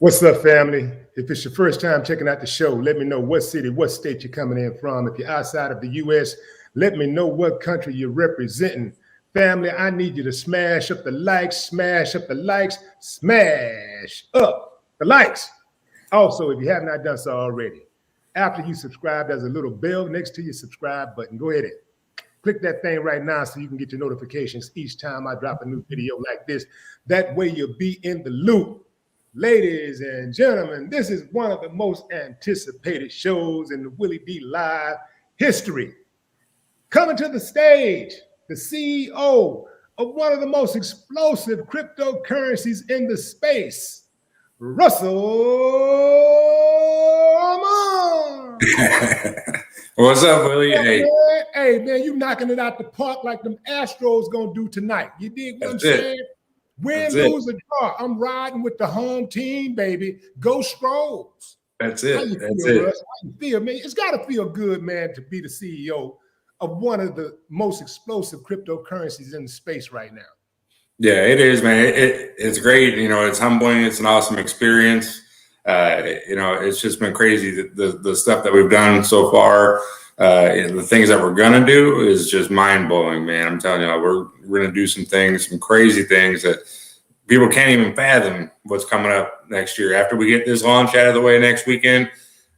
What's up, family? If it's your first time checking out the show, let me know what city, what state you're coming in from. If you're outside of the U.S., let me know what country you're representing. Family, I need you to smash up the likes, smash up the likes, smash up the likes. Also, if you have not done so already, after you subscribe, there's a little bell next to your subscribe button. Go ahead and click that thing right now so you can get your notifications each time I drop a new video like this. That way you'll be in the loop. Ladies and gentlemen, this is one of the most anticipated shows in the Willie D Live history. Coming to the stage, the CEO of one of the most explosive cryptocurrencies in the space, Russell Armand. What's up, Willie? Hey, man, you knocking it out the park like them Astros gonna do tonight. You dig what I'm saying? Win, lose, or draw. I'm riding with the home team, baby. Go Stros. That's it. How you feel, Russ? How you feel, man? It's got to feel good, man, to be the CEO of one of the most explosive cryptocurrencies in the space right now. Yeah, it is, man. It's great. You know, it's humbling. It's an awesome experience. You know, it's just been crazy. The stuff that we've done so far, the things that we're gonna do is just mind blowing, man. I'm telling you, we're gonna do some things, some crazy things that people can't even fathom what's coming up next year. After we get this launch out of the way next weekend,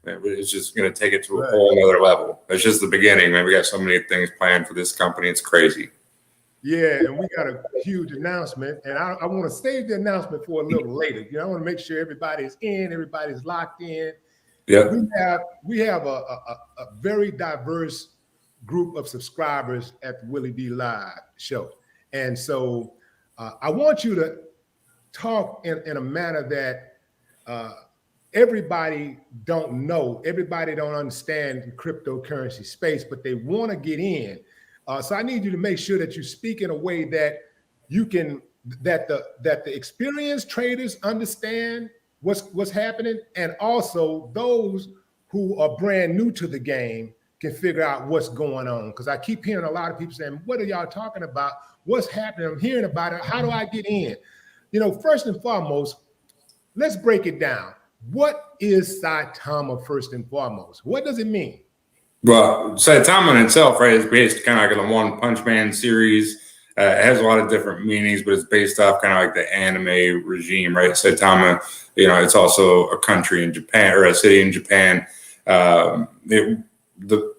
it's just gonna take it to a whole other level. It's just the beginning, man. We got so many things planned for this company. It's crazy. Yeah, and we got a huge announcement, and I want to save the announcement for a little later. You know, I want to make sure everybody's in, everybody's locked in. Yeah, we have a very diverse group of subscribers at the Willie D Live show, and so I want you to talk in a manner that everybody don't know, everybody don't understand the cryptocurrency space, but they want to get in. So I need you to make sure that you speak in a way that you can that the experienced traders understand what's happening, and also those who are brand new to the game can figure out what's going on. Because I keep hearing a lot of people saying, "What are y'all talking about? What's happening? I'm hearing about it. How do I get in?" You know, first and foremost, let's break it down. What is Saitama first and foremost? What does it mean? Well, Saitama in itself, right, is based kind of like on the One Punch Man series. It has a lot of different meanings, but it's based off kind of like the anime regime, right? Saitama, you know, it's also a country in Japan or a city in Japan. The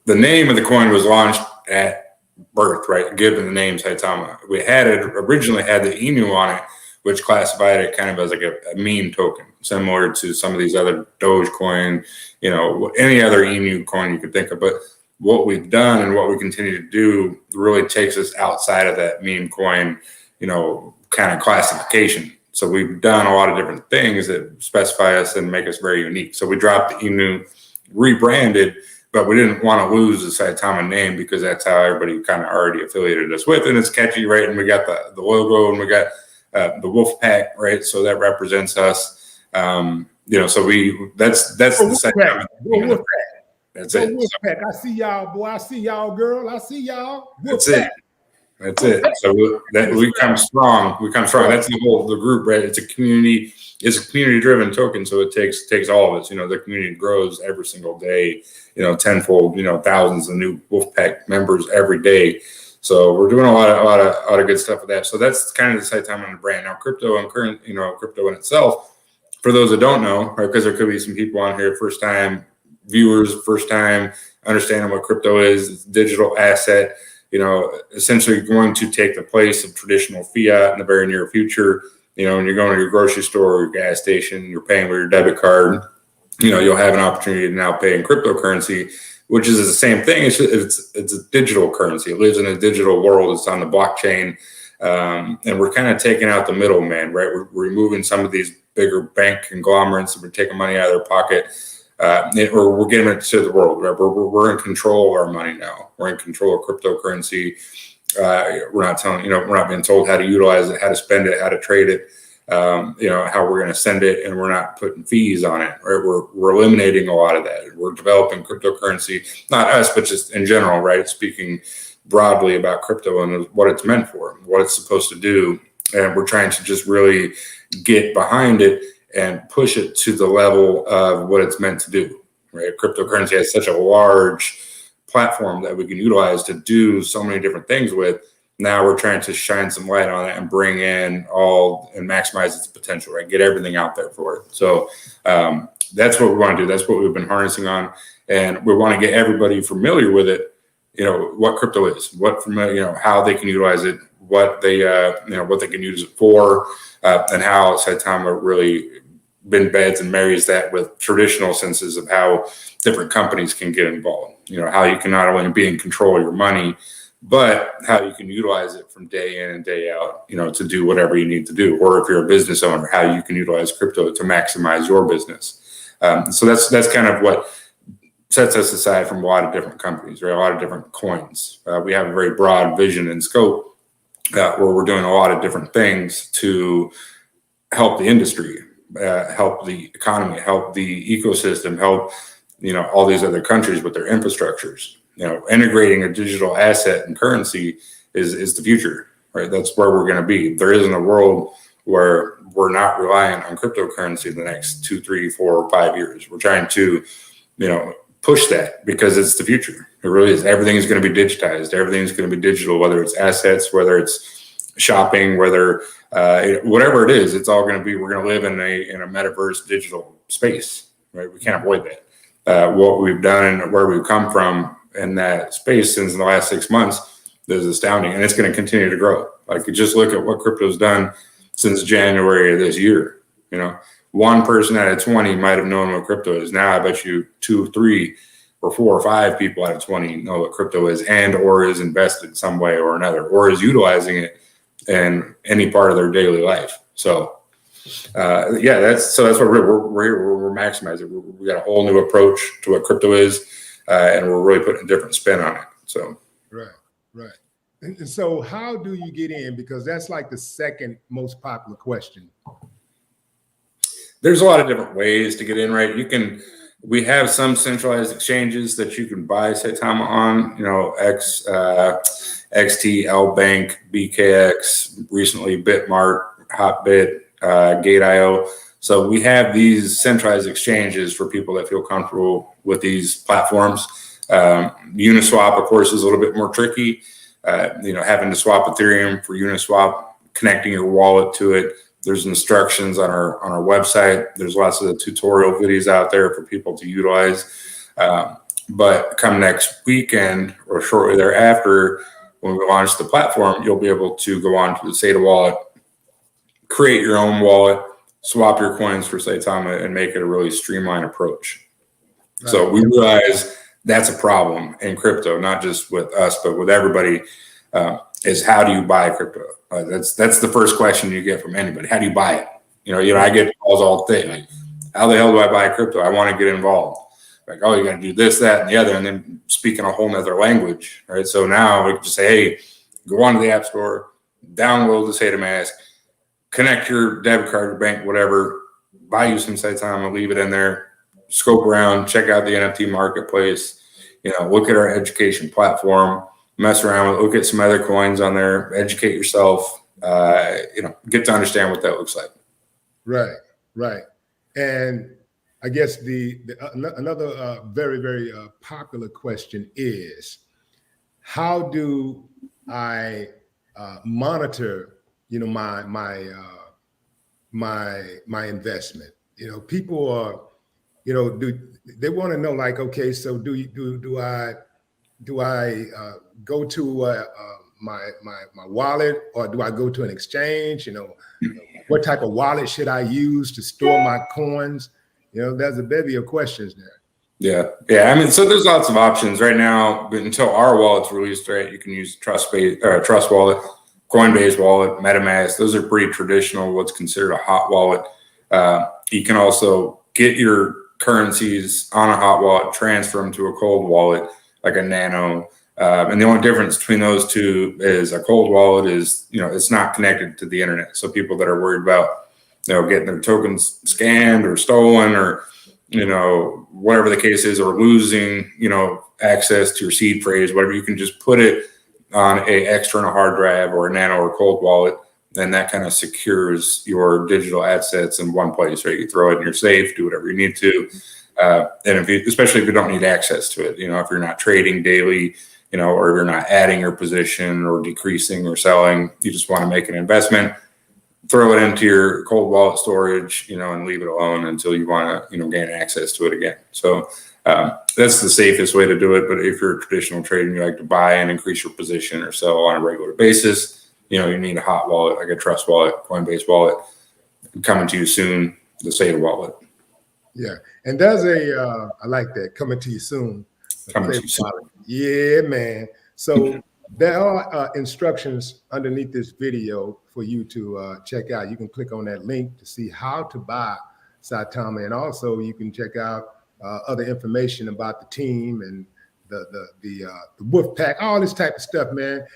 name of the coin was launched at birth, right? Given the name Saitama. We had it originally had the Inu on it, which classified it kind of as like a meme token, similar to some of these other Dogecoin, you know, any other Inu coin you could think of. But what we've done and what we continue to do really takes us outside of that meme coin, you know, kind of classification. So we've done a lot of different things that specify us and make us very unique. So we dropped the Inu, rebranded, but we didn't want to lose the Saitama name because that's how everybody kind of already affiliated us with. And it's catchy, right? And we got the logo and we got the wolf pack, right? So that represents us. You know, so that's the Saitama. That's it. Wolfpack. I see y'all, boy. I see y'all, girl. I see y'all. That's it. That's it. So we come strong. We come strong. That's the group, right? It's a community. It's a community-driven token, so it takes all of us. You know, the community grows every single day. You know, tenfold. You know, thousands of new Wolfpack members every day. So we're doing a lot of good stuff with that. So that's kind of the Saitama brand. Now, crypto and crypto in itself, for those that don't know, right? Because there could be some people on here first time viewers, first time understanding what crypto is. It's a digital asset, you know, essentially going to take the place of traditional fiat in the very near future. You know, when you're going to your grocery store or your gas station, you're paying with your debit card, you know, you'll have an opportunity to now pay in cryptocurrency, which is the same thing. It's a digital currency. It lives in a digital world. It's on the blockchain. And we're kind of taking out the middleman, right? We're removing some of these bigger bank conglomerates. We're taking money out of their pocket. Or we're giving it to the world. Right? We're in control of our money now. We're in control of cryptocurrency. We're not being told how to utilize it, how to spend it, how to trade it. You know, how we're going to send it, and we're not putting fees on it. Right? We're eliminating a lot of that. We're developing cryptocurrency, not us, but just in general, right? Speaking broadly about crypto and what it's meant for, what it's supposed to do, and we're trying to just really get behind it and push it to the level of what it's meant to do, right? Cryptocurrency has such a large platform that we can utilize to do so many different things with. Now we're trying to shine some light on it and bring in all and maximize its potential, right? Get everything out there for it. So that's what we want to do. That's what we've been harnessing on. And we want to get everybody familiar with it, what crypto is, how they can utilize it, what they can use it for, and how Saitama really embeds and marries that with traditional senses of how different companies can get involved. How you can not only be in control of your money, but how you can utilize it from day in and day out, to do whatever you need to do. Or if you're a business owner, how you can utilize crypto to maximize your business. So that's kind of what sets us aside from a lot of different companies, right? A lot of different coins. We have a very broad vision and scope where we're doing a lot of different things to help the industry, help the economy, help the ecosystem, help all these other countries with their infrastructures. Integrating a digital asset and currency is the future, right? That's where we're going to be. There isn't a world where we're not reliant on cryptocurrency in the next 2, 3, 4, or 5 years. We're trying to, push that because it's the future. It really is. Everything is going to be digitized. Everything's going to be digital, whether it's assets, whether it's shopping, whether whatever it is, it's all going to be. We're going to live in a metaverse digital space, right? We can't avoid that. What we've done and where we've come from in that space since the last 6 months is astounding, and it's going to continue to grow. Like, just look at what crypto's done since January of this year. One person out of 20 might have known what crypto is. Now I bet you 2, 3, or 4 or 5 people out of 20 know what crypto is and or is invested some way or another, or is utilizing it in any part of their daily life. So that's what we're maximizing. We got a whole new approach to what crypto is, and we're really putting a different spin on it. So right. And so how do you get in? Because that's like the second most popular question. There's a lot of different ways to get in, right? We have some centralized exchanges that you can buy Saitama on, XT, Bank, BKX, recently Bitmart, Hotbit, Gate.io. So we have these centralized exchanges for people that feel comfortable with these platforms. Uniswap, of course, is a little bit more tricky. Having to swap Ethereum for Uniswap, connecting your wallet to it. There's instructions on our website. There's lots of tutorial videos out there for people to utilize. But come next weekend or shortly thereafter, when we launch the platform, you'll be able to go on to the Saitama wallet, create your own wallet, swap your coins for Saitama, and make it a really streamlined approach. Right. So we realize that's a problem in crypto, not just with us, but with everybody, is how do you buy crypto? That's the first question you get from anybody. How do you buy it? I get calls all day. Like, how the hell do I buy crypto? I want to get involved. Like, oh, you got to do this, that, and the other, and then speaking a whole nother language, right? So now we can just say, hey, go onto the App Store, download the Saitama, connect your debit card, your bank, whatever, buy you some Saitama, leave it in there, scope around, check out the NFT marketplace, look at our education platform, mess around with, look at some other coins on there, educate yourself, get to understand what that looks like. Right. And I guess another very, very popular question is, how do I monitor, my investment? People are, they want to know, like, okay, so do I go to my wallet, or do I go to an exchange? What type of wallet should I use to store my coins? There's a bevy of questions there. Yeah. I mean, so there's lots of options right now. But until our wallet's released, right, you can use Trust Wallet, Coinbase Wallet, MetaMask. Those are pretty traditional, what's considered a hot wallet. You can also get your currencies on a hot wallet, transfer them to a cold wallet, like a Nano. And the only difference between those two is a cold wallet is, it's not connected to the internet. So people that are worried about, getting their tokens scanned or stolen, or, whatever the case is, or losing, access to your seed phrase, whatever, you can just put it on a external hard drive or a Nano or cold wallet, and that kind of secures your digital assets in one place, right? You throw it in your safe, do whatever you need to. And especially if you don't need access to it, if you're not trading daily, or you're not adding your position or decreasing or selling, you just want to make an investment, throw it into your cold wallet storage, and leave it alone until you want to, gain access to it again. So that's the safest way to do it. But if you're a traditional trader and you like to buy and increase your position or sell on a regular basis, you need a hot wallet, like a Trust wallet, Coinbase wallet, coming to you soon, the SATA wallet. Yeah. And there's I like that, coming to you soon. Coming to you soon. Yeah, man. So there are instructions underneath this video for you to check out. You can click on that link to see how to buy Saitama, and also you can check out other information about the team and the Wolf Pack, all this type of stuff, man.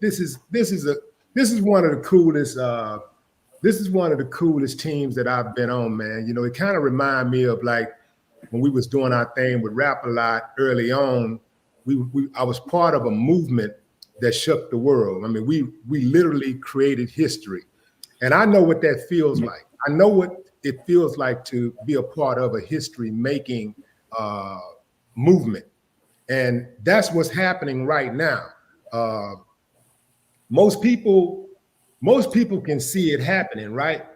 This is one of the coolest. This is one of the coolest teams that I've been on, man. It kind of reminds me of like when we was doing our thing with Rap a Lot early on. I was part of a movement that shook the world. I mean, we literally created history, and I know what that feels like. I know what it feels like to be a part of a history-making movement, and that's what's happening right now. Most people can see it happening, right?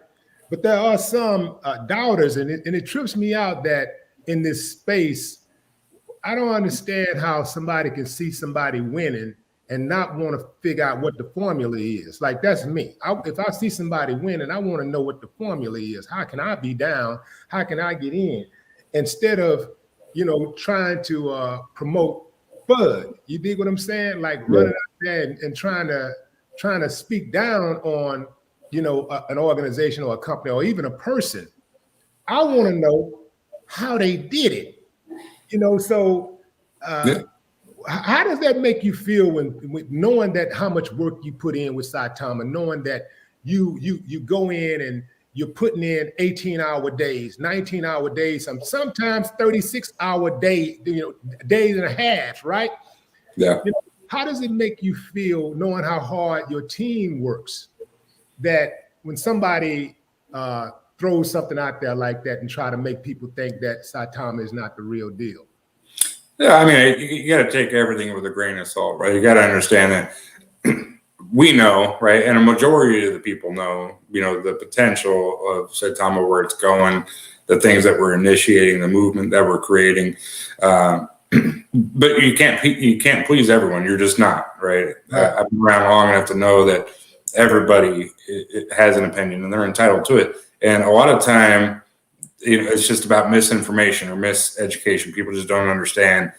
But there are some doubters, and it trips me out that in this space, I don't understand how somebody can see somebody winning and not want to figure out what the formula is. Like, that's me. If I see somebody winning, I want to know what the formula is. How can I be down? How can I get in? Instead of, trying to promote FUD. You dig what I'm saying? Like running out there and trying to speak down on, an organization or a company or even a person. I want to know how they did it. So how does that make you feel when knowing that how much work you put in with Saitama, knowing that you go in and you're putting in 18-hour days, 19-hour days, sometimes 36-hour days, days and a half, right? Yeah. How does it make you feel knowing how hard your team works, that when somebody throws something out there like that and try to make people think that Saitama is not the real deal? Yeah, I mean, you got to take everything with a grain of salt, right? You got to understand that we know, right, and a majority of the people know, the potential of Saitama, where it's going, the things that we're initiating, the movement that we're creating. But you can't please everyone. You're just not, right? I've been around long enough to know that everybody has an opinion and they're entitled to it. And a lot of time, it's just about misinformation or miseducation. People just don't understand.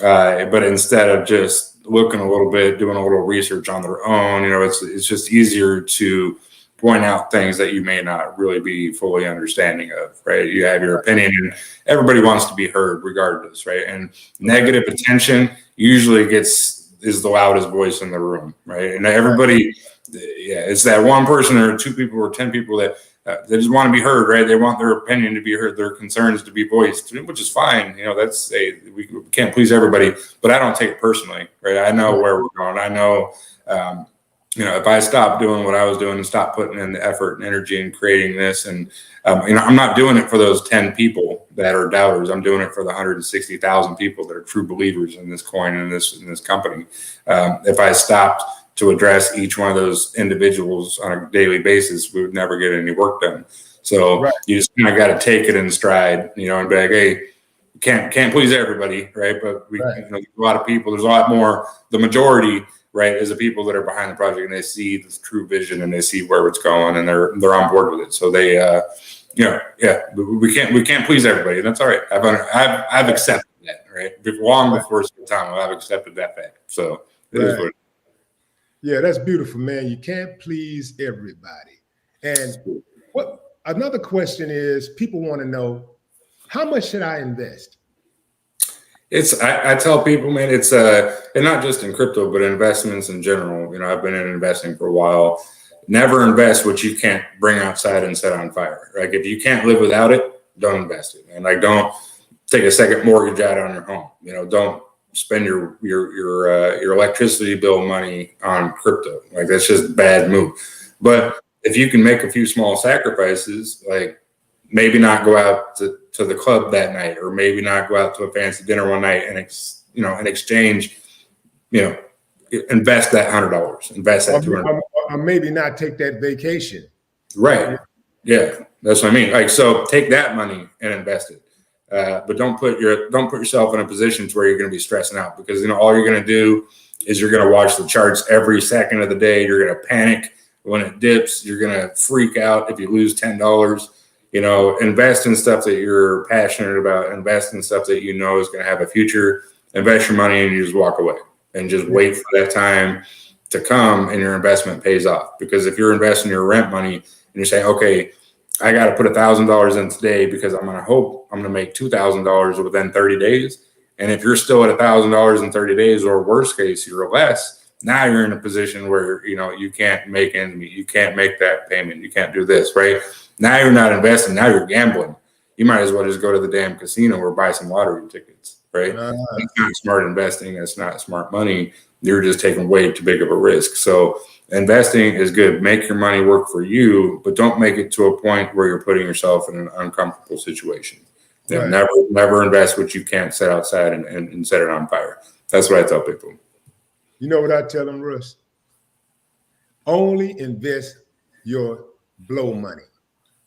But instead of just looking a little bit, doing a little research on their own, it's just easier to point out things that you may not really be fully understanding of, right? You have your opinion and everybody wants to be heard regardless, right? And negative attention usually is the loudest voice in the room, right? And everybody, it's that one person or two people or 10 people that they just want to be heard, right? They want their opinion to be heard, their concerns to be voiced, which is fine. We can't please everybody, but I don't take it personally, right? I know where we're going. I know, if I stop doing what I was doing and stop putting in the effort and energy in creating this, and I'm not doing it for those 10 people that are doubters. I'm doing it for the 160,000 people that are true believers in this coin and in this company. If I stopped to address each one of those individuals on a daily basis, we would never get any work done. So you just kind of got to take it in stride, and be like, hey, can't please everybody, right? But there's a lot of people. There's a lot more. The majority, right, is the people that are behind the project and they see the true vision and they see where it's going and they're on board with it. So they, we can't please everybody, and that's all right. I've accepted that, right? Long before Saitama, I've accepted that fact. So it is what it is. Yeah, that's beautiful, man. You can't please everybody. And another question is, people want to know, how much should I invest? I tell people, man, it's and not just in crypto, but investments in general. I've been in investing for a while. Never invest what you can't bring outside and set on fire. Like, if you can't live without it, don't invest it. And don't take a second mortgage out on your home. Don't spend your electricity bill money on crypto. Like, that's just a bad move. But if you can make a few small sacrifices, like maybe not go out to the club that night, or maybe not go out to a fancy dinner one night, and in exchange, invest that $100, invest that $200, or maybe not take that vacation. right? Yeah, that's what I mean. Like, so take that money and invest it, but don't put yourself in a position to where you're going to be stressing out, because all you're going to do is you're going to watch the charts every second of the day. You're going to panic when it dips. You're going to freak out if you lose $10. Invest in stuff that you're passionate about. Invest in stuff that is going to have a future. Invest your money and you just walk away and just wait for that time to come and your investment pays off. Because if you're investing your rent money and you're saying, okay, I got to put $1,000 in today because I'm going to hope I'm going to make $2,000 within 30 days. And if you're still at $1,000 in 30 days, or worst case, you're less, now you're in a position where, you can't make ends meet. You can't make that payment. You can't do this, right? Now you're not investing. Now you're gambling. You might as well just go to the damn casino or buy some lottery tickets, right? That's not smart investing. That's not smart money. You're just taking way too big of a risk. So investing is good. Make your money work for you, but don't make it to a point where you're putting yourself in an uncomfortable situation. Right. Never invest what you can't set outside and set it on fire. That's what I tell people. You know what I tell them, Russ? Only invest your blow money.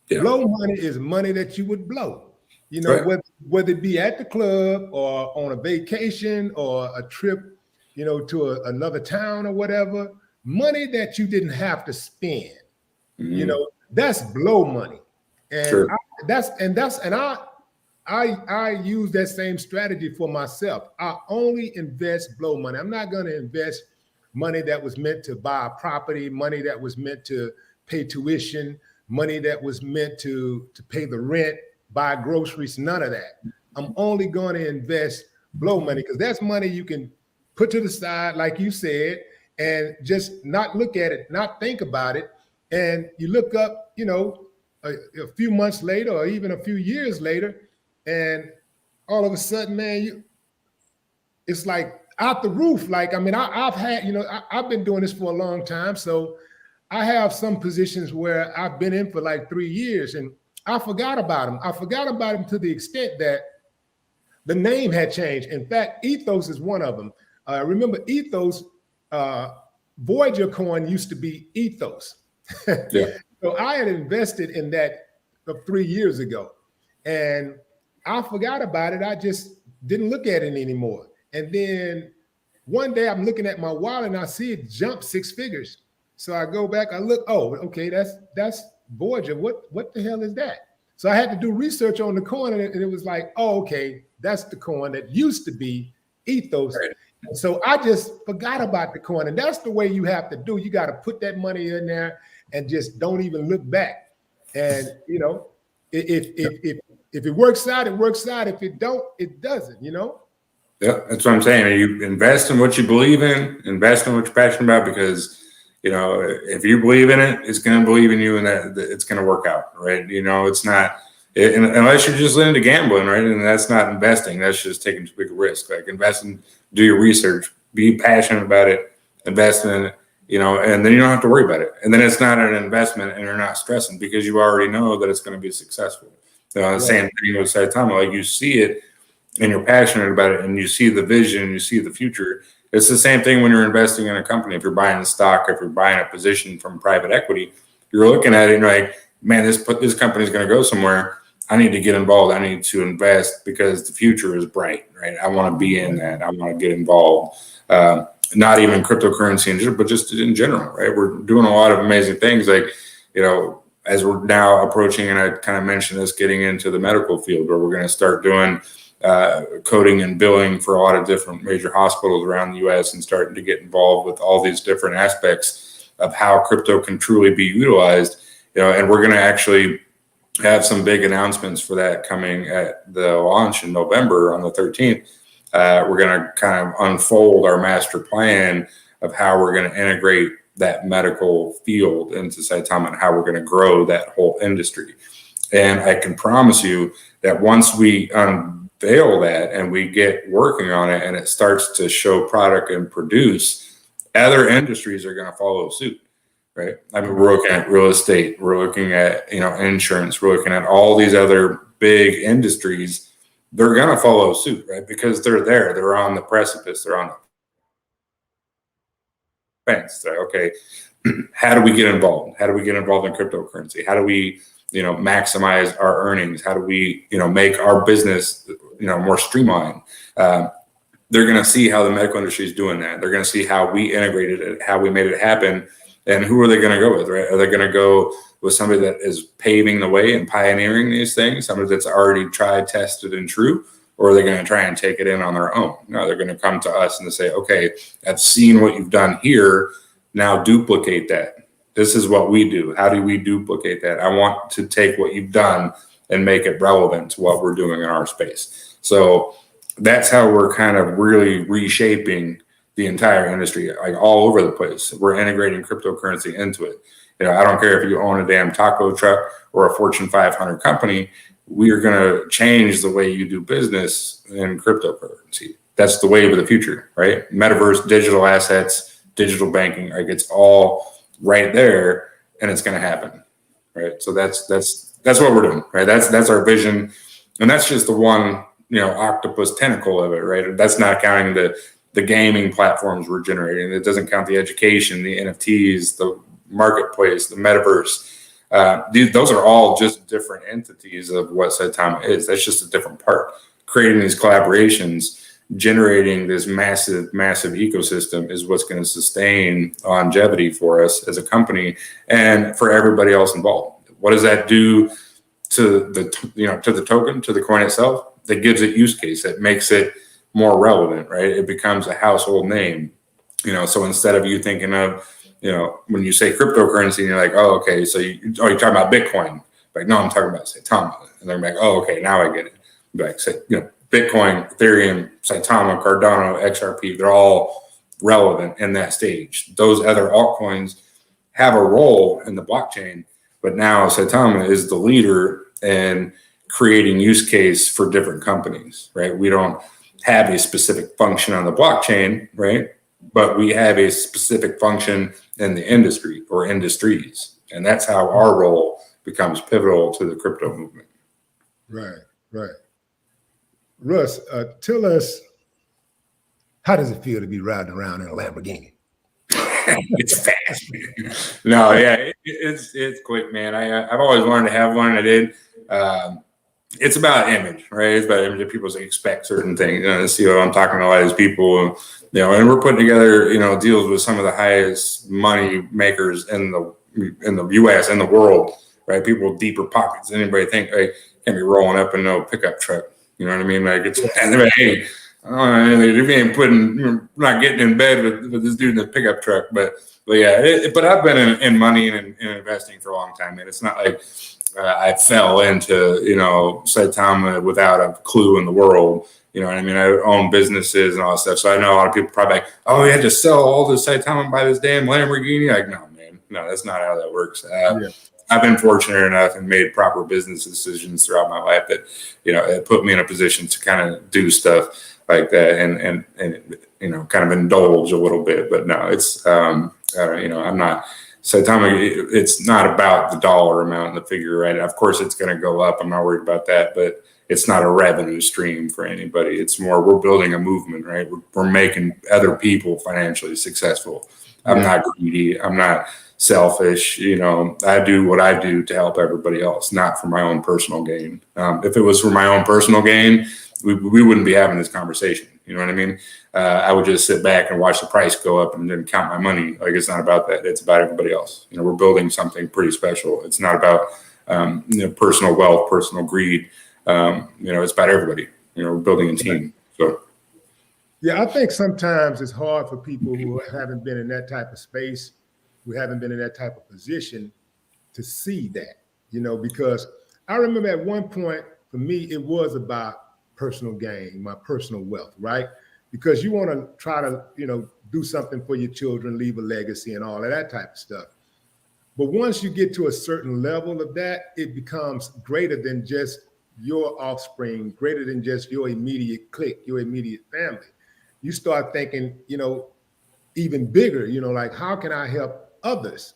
Yeah. Blow money is money that you would blow. Right. whether it be at the club or on a vacation or a trip, to another town or whatever. Money that you didn't have to spend. Mm-hmm. That's blow money. And sure. I use that same strategy for myself. I only invest blow money. I'm not going to invest money that was meant to buy a property, money that was meant to pay tuition, money that was meant to pay the rent, buy groceries, none of that. I'm only going to invest blow money, because that's money you can put to the side, like you said, and just not look at it, not think about it. And you look up, a few months later or even a few years later, and all of a sudden, man, it's like out the roof. Like, I've had, I've been doing this for a long time. So I have some positions where I've been in for like 3 years, and I forgot about them. I forgot about them to the extent that the name had changed. In fact, Ethos is one of them. Remember Ethos, Voyager coin used to be Ethos. Yeah. So I had invested in that 3 years ago, and I forgot about it. I just didn't look at it anymore. And then one day I'm looking at my wallet and I see it jump 6 figures. So I go back, I look, oh, okay, that's Voyager. What the hell is that? So I had to do research on the coin, and it was like, oh, okay, that's the coin that used to be Ethos. Right. So I just forgot about the coin, and that's the way you have to do. You got to put that money in there and just don't even look back. And if it works out, it works out. If it don't, it doesn't. Yeah, that's what I'm saying. You invest in what you believe in, invest in what you're passionate about, because if you believe in it, it's going to believe in you, and that it's going to work out, right? It's not, unless you're just into gambling, right? And that's not investing. That's just taking too big a risk. Like, invest in, do your research, be passionate about it, invest in it, and then you don't have to worry about it. And then it's not an investment, and you're not stressing because you already know that it's going to be successful. The same thing with Saitama. Like, you see it and you're passionate about it, and you see the vision, you see the future. It's the same thing when you're investing in a company. If you're buying a stock, if you're buying a position from private equity, you're looking at it and you're like, man, this company is going to go somewhere. I need to get involved. I need to invest because the future is bright, right? I want to be in that. I want to get involved. Not even cryptocurrency, but just in general, right? We're doing a lot of amazing things. Like, as we're now approaching, and I kind of mentioned this, getting into the medical field, where we're going to start doing coding and billing for a lot of different major hospitals around the U.S. and starting to get involved with all these different aspects of how crypto can truly be utilized. And we're going to actually have some big announcements for that coming at the launch in November on the 13th. We're going to kind of unfold our master plan of how we're going to integrate that medical field into Saitama and how we're going to grow that whole industry. And I can promise you that once we unveil that and we get working on it and it starts to show product and produce, other industries are going to follow suit. right? I mean, we're looking at real estate, we're looking at, insurance, we're looking at all these other big industries. They're going to follow suit, right? Because they're on the precipice, they're on the fence. Like, okay, how do we get involved? How do we get involved in cryptocurrency? How do we, maximize our earnings? How do we, make our business, more streamlined? They're going to see how the medical industry is doing that. They're going to see how we integrated it, how we made it happen, and who are they going to go with, right? Are they going to go with somebody that is paving the way and pioneering these things, somebody that's already tried, tested, and true? Or are they going to try and take it in on their own? No, they're going to come to us and say, okay, I've seen what you've done here. Now duplicate that. This is what we do. How do we duplicate that? I want to take what you've done and make it relevant to what we're doing in our space. So that's how we're kind of really reshaping the entire industry, like all over the place. We're integrating cryptocurrency into it. I don't care if you own a damn taco truck or a Fortune 500 company, we are going to change the way you do business in cryptocurrency. That's the wave of the future, right? Metaverse, digital assets, digital banking, like it's all right there, and it's going to happen, right? So that's what we're doing, right? That's our vision, and that's just the one, octopus tentacle of it, right? That's not counting the gaming platforms we're generating. It doesn't count the education, the NFTs, the marketplace, the metaverse. Those are all just different entities of what Saitama is. That's just a different part. Creating these collaborations, generating this massive ecosystem is what's going to sustain longevity for us as a company and for everybody else involved. What does that do to the token, to the coin itself? That gives it use case. That makes it more relevant, right? It becomes a household name. So instead of you thinking of, when you say cryptocurrency, and you're like, oh, okay, so you're talking about Bitcoin. Like, no, I'm talking about Saitama. And they're like, oh, okay, now I get it. Like, say, Bitcoin, Ethereum, Saitama, Cardano, XRP, they're all relevant in that stage. Those other altcoins have a role in the blockchain, but now Saitama is the leader in creating use case for different companies, right? We don't have a specific function on the blockchain, right? But we have a specific function in the industry or industries. And that's how our role becomes pivotal to the crypto movement. Right. Russ, tell us, how does it feel to be riding around in a Lamborghini? It's fast. No, yeah, it's quick, man. I've always wanted to have one. I did. It's about image, right? It's about image that people expect certain things. I'm talking to a lot of these people, and we're putting together, deals with some of the highest money makers in the U.S. and the world, right? People with deeper pockets than anybody think. Right? Can't be rolling up in no pickup truck. You know what I mean? Like it's, hey, if you ain't you're not getting in bed with this dude in the pickup truck. But yeah, but I've been in money and in investing for a long time, and it's not like I fell into, Saitama without a clue in the world. You know what I mean? I own businesses and all that stuff. So I know a lot of people probably like, oh, you had to sell all this Saitama and buy this damn Lamborghini. Like, no, man, no, that's not how that works. I've been fortunate enough and made proper business decisions throughout my life that, it put me in a position to kind of do stuff like that and kind of indulge a little bit. But no, it's, I'm not. Saitama, it's not about the dollar amount and the figure, right? Of course, it's going to go up. I'm not worried about that, but it's not a revenue stream for anybody. It's more, we're building a movement, right? We're making other people financially successful. I'm not greedy. I'm not selfish. I do what I do to help everybody else, not for my own personal gain. If it was for my own personal gain, we wouldn't be having this conversation. You know what I mean? I would just sit back and watch the price go up and then count my money. Like, it's not about that. It's about everybody else. We're building something pretty special. It's not about personal wealth, personal greed. It's about everybody. We're building a team. So. Yeah, I think sometimes it's hard for people who haven't been in that type of space, who haven't been in that type of position, to see that, because I remember at one point for me, it was about personal gain, my personal wealth, right? Because you want to try to, do something for your children, leave a legacy and all of that type of stuff. But once you get to a certain level of that, it becomes greater than just your offspring, greater than just your immediate clique, your immediate family. You start thinking, even bigger, like, how can I help others?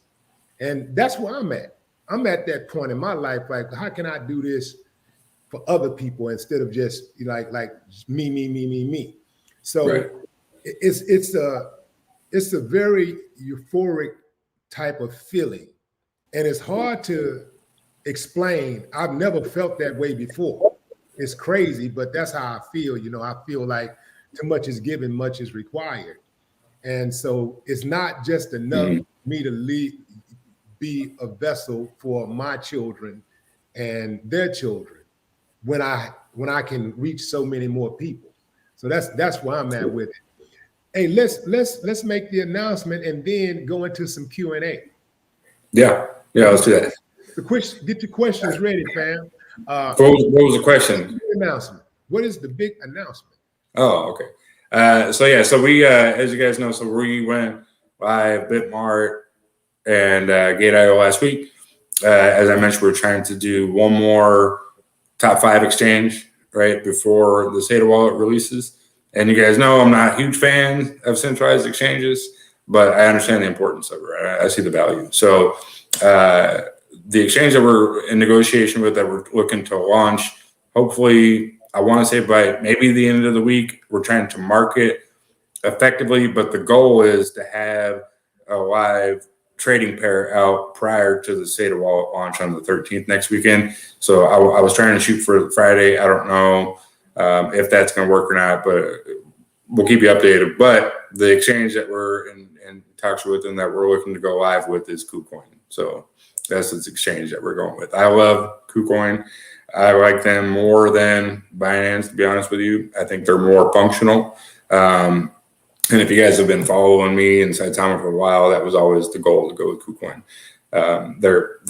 And that's where I'm at. I'm at that point in my life, like, how can I do this for other people instead of just like me. So Right. it's a very euphoric type of feeling, and it's hard to explain. I've never felt that way before. It's crazy, but that's how I feel. I feel like too much is given, much is required, and so it's not just enough for me to be a vessel for my children and their children when I can reach so many more people. So that's where I'm at with it. Hey, let's make the announcement and then go into some Q&A. Yeah, let's do that. Get your questions ready, fam. What was the question? Announcement. What is the big announcement? Oh, okay. So we, as you guys know, so we went live Bitmart and GETO last week. As I mentioned, we're trying to do one more top 5 exchange right before the SATA wallet releases. And you guys know I'm not a huge fan of centralized exchanges, but I understand the importance of it. Right? I see the value. So the exchange that we're in negotiation with, that we're looking to launch, hopefully, I want to say by maybe the end of the week, we're trying to market effectively, but the goal is to have a live trading pair out prior to the SATA wallet launch on the 13th next weekend. So I was trying to shoot for Friday. I don't know if that's going to work or not, but we'll keep you updated. But the exchange that we're in talks with and that we're looking to go live with is KuCoin. So that's the exchange that we're going with. I love KuCoin. I like them more than Binance, to be honest with you. I think they're more functional. And if you guys have been following me and Saitama for a while, that was always the goal, to go with KuCoin. They're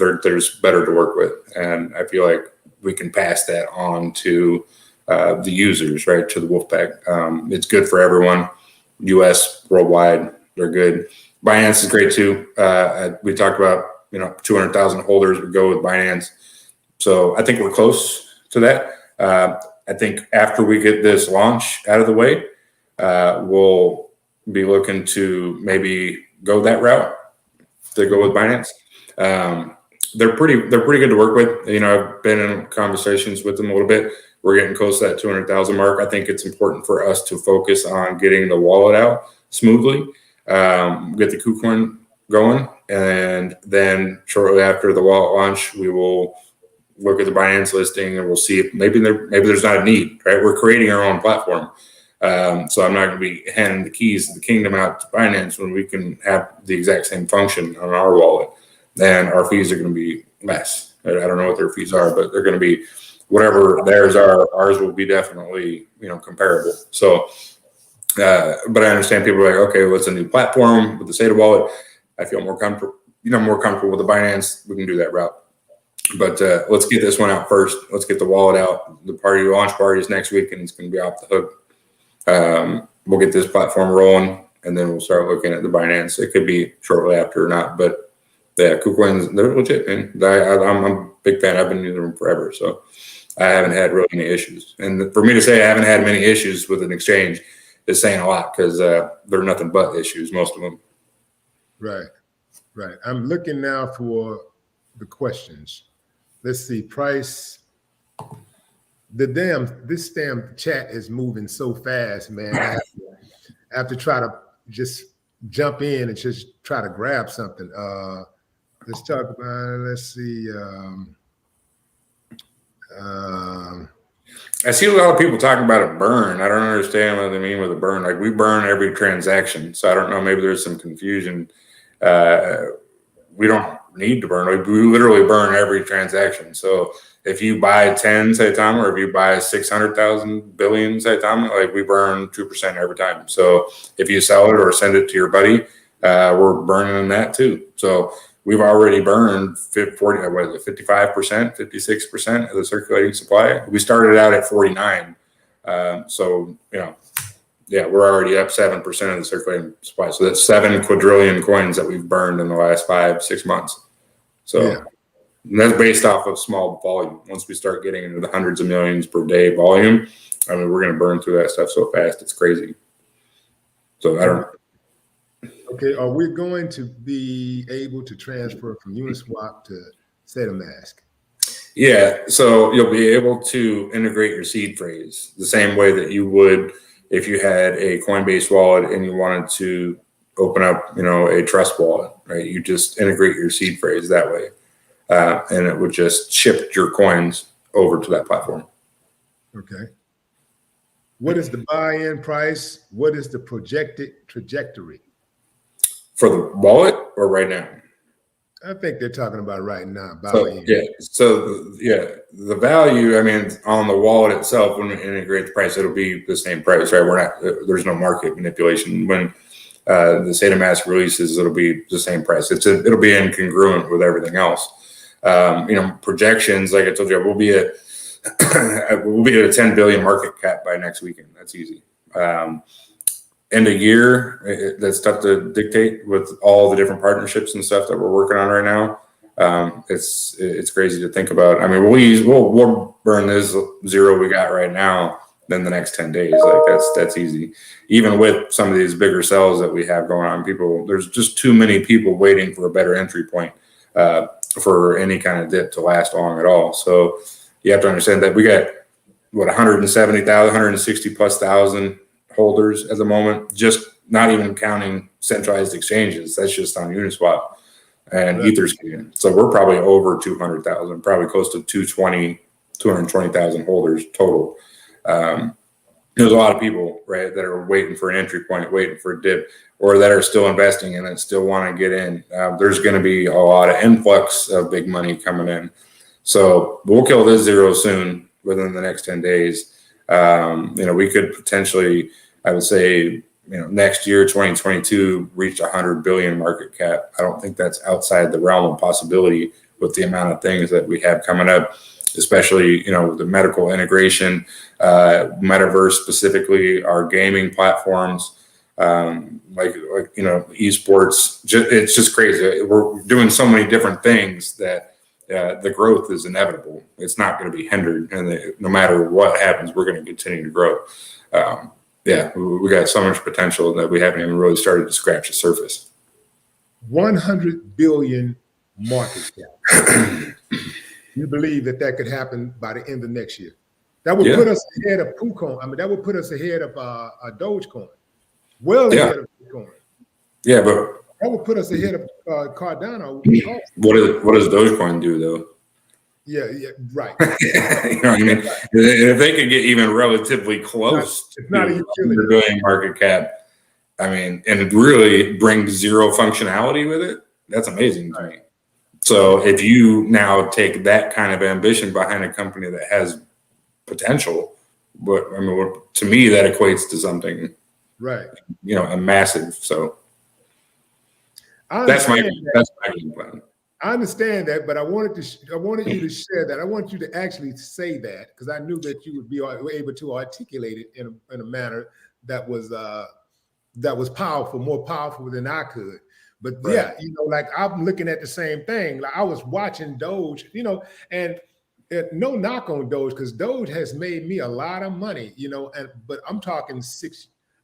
better to work with, and I feel like we can pass that on to the users, right, to the Wolfpack. It's good for everyone, U.S., worldwide. They're good. Binance is great too. We talked about 200,000 holders would go with Binance, so I think we're close to that. I think after we get this launch out of the way, we'll be looking to maybe go that route to go with Binance. They're pretty good to work with. I've been in conversations with them a little bit. We're getting close to that 200,000 mark. I think it's important for us to focus on getting the wallet out smoothly, get the KuCoin going, and then shortly after the wallet launch, we will look at the Binance listing and we'll see if maybe there's not a need, right? We're creating our own platform. So I'm not going to be handing the keys to the kingdom out to Binance when we can have the exact same function on our wallet, and our fees are going to be less. I don't know what their fees are, but they're going to be whatever theirs are. Ours will be definitely comparable. So, but I understand people are like, okay, what's a new platform with the SATA wallet? I feel more comfortable with the Binance. We can do that route. But let's get this one out first. Let's get the wallet out. The launch party is next week, and it's going to be off the hook. We'll get this platform rolling, and then we'll start looking at the Binance. It could be shortly after or not, but yeah, KuCoins, they're legit, man. I'm a big fan. I've been using them forever, so I haven't had really any issues. And for me to say I haven't had many issues with an exchange is saying a lot, because they're nothing but issues, most of them. Right. I'm looking now for the questions. Let's see, price. This damn chat is moving so fast, man. I have to try to just jump in and just try to grab something. Let's talk about it. Let's see. I see a lot of people talking about a burn. I don't understand what they mean with a burn. Like, we burn every transaction, so I don't know. Maybe there's some confusion. We don't need to burn. We literally burn every transaction. So if you buy 10 Saitama, or if you buy 600,000 billion Saitama, like, we burn 2% every time. So if you sell it or send it to your buddy, we're burning that too. So we've already burned 55%, 56% of the circulating supply. We started out at 49. So, yeah, we're already up 7% of the circulating supply. So that's 7 quadrillion coins that we've burned in the last 5-6 months. So yeah. And that's based off of small volume. Once we start getting into the hundreds of millions per day volume, we're going to burn through that stuff so fast. It's crazy. So I don't know. Okay, are we going to be able to transfer from Uniswap to Saitama? Yeah, so you'll be able to integrate your seed phrase the same way that you would if you had a Coinbase wallet and you wanted to open up, a Trust wallet, right? You just integrate your seed phrase that way, and it would just shift your coins over to that platform. Okay. What is the buy-in price? What is the projected trajectory? For the wallet or right now? I think they're talking about right now. The value, on the wallet itself, when we integrate the price, it'll be the same price, right? There's no market manipulation. When the Saitama releases, it'll be the same price. It'll be incongruent with everything else. Projections, like I told you, we'll be at a 10 billion market cap by next weekend. That's easy. End of year, that's tough to dictate with all the different partnerships and stuff that we're working on right now. It's crazy to think about. We'll burn this zero we got right now then the next 10 days. Like that's easy. Even with some of these bigger sells that we have going on, there's just too many people waiting for a better entry point for any kind of dip to last long at all. So you have to understand that we got 170,000, 160 plus thousand holders at the moment, just not even counting centralized exchanges. That's just on Uniswap and Etherscan. So we're probably over 200,000, probably close to 220,000 holders total. There's a lot of people, right, that are waiting for an entry point, waiting for a dip, or that are still investing in it, still want to get in. There's going to be a lot of influx of big money coming in. So we'll kill this zero soon within the next 10 days. We could potentially, I would say, next year, 2022, reach 100 billion market cap. I don't think that's outside the realm of possibility with the amount of things that we have coming up, especially, the medical integration, metaverse specifically, our gaming platforms, esports. It's just crazy. We're doing so many different things that the growth is inevitable. It's not going to be hindered, and no matter what happens, we're going to continue to grow. We got so much potential that we haven't even really started to scratch the surface. 100 billion market cap. You believe that could happen by the end of next year? That would put us ahead of KuCoin. That would put us ahead of Dogecoin. Ahead of Bitcoin. Yeah, but that would put us ahead of Cardano. What does Dogecoin do though? Yeah, right. If they could get even relatively close to $100 billion market cap, and it really brings zero functionality with it, that's amazing to me. So if you now take that kind of ambition behind a company that has potential, to me that equates to something, right? A massive. So that's my game plan. I understand that, but I wanted you to share that. I want you to actually say that because I knew that you would be able to articulate it in a manner that was powerful, more powerful than I could. But I'm looking at the same thing. Like I was watching Doge, and no knock on Doge because Doge has made me a lot of money, but I'm talking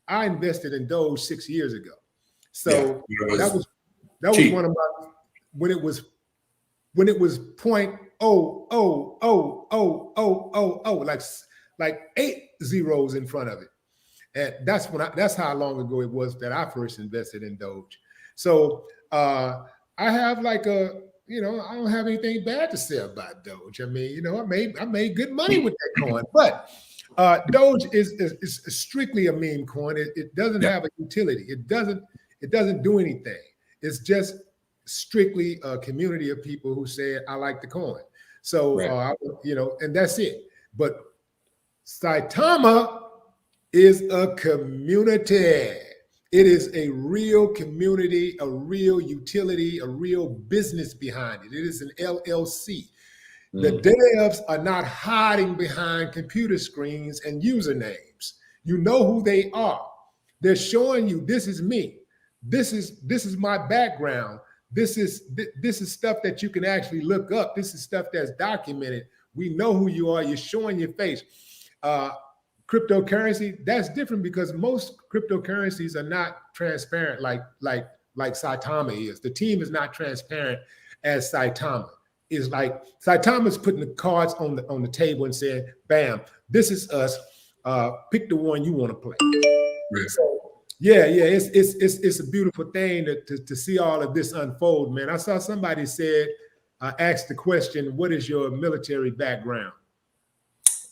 I invested in Doge 6 years ago. So that was one of my when it was 0.00000, like 8 zeros in front of it. And that's how long ago it was that I first invested in Doge. So I have I don't have anything bad to say about Doge. I made good money with that coin, but Doge is strictly a meme coin. It doesn't have a utility. It doesn't do anything. It's just strictly a community of people who said, I like the coin. So, and that's it. But Saitama is a community. It is a real community, a real utility, a real business behind it. It is an LLC. The devs are not hiding behind computer screens and usernames. You know who they are. They're showing you, this is me. This is my background. This is stuff that you can actually look up. This is stuff that's documented. We know who you are. You're showing your face. Cryptocurrency, that's different because most cryptocurrencies are not transparent like like Saitama is. The team is not transparent as Saitama. It's like Saitama's putting the cards on the table and saying, bam, this is us. Pick the one you want to play. Right. So, yeah, it's a beautiful thing to see all of this unfold, man. I saw somebody said, asked the question, what is your military background?